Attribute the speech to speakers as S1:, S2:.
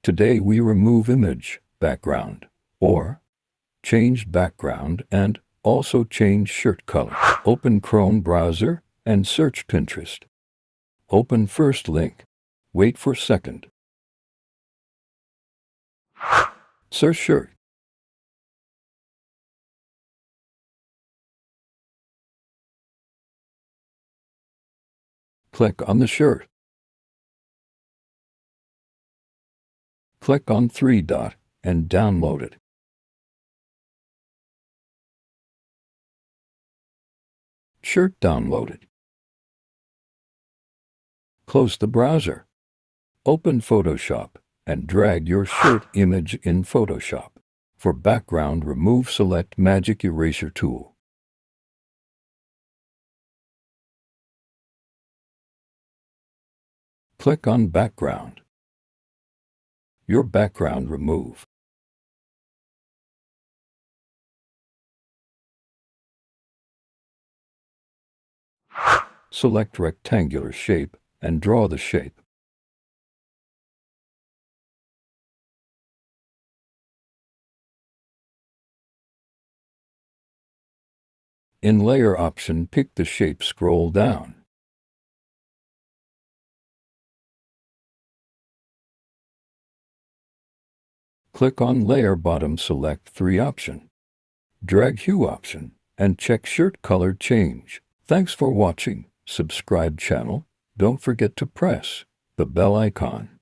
S1: Today we remove image, background, or change background and also change shirt color. Open Chrome browser and search Pinterest. Open first link. Wait for second. Search shirt. Click on the shirt. Click on 3 dot and download it. Shirt downloaded. Close the browser. Open Photoshop and drag your shirt image in Photoshop. For background, remove, select Magic Eraser tool. Click on Background. Your background remove. Select rectangular shape and draw the shape. In Layer option, pick the shape, scroll down. Click on Layer bottom, select 3 option. Drag Hue option and check shirt color change. Thanks for watching. Subscribe channel. Don't forget to press the bell icon.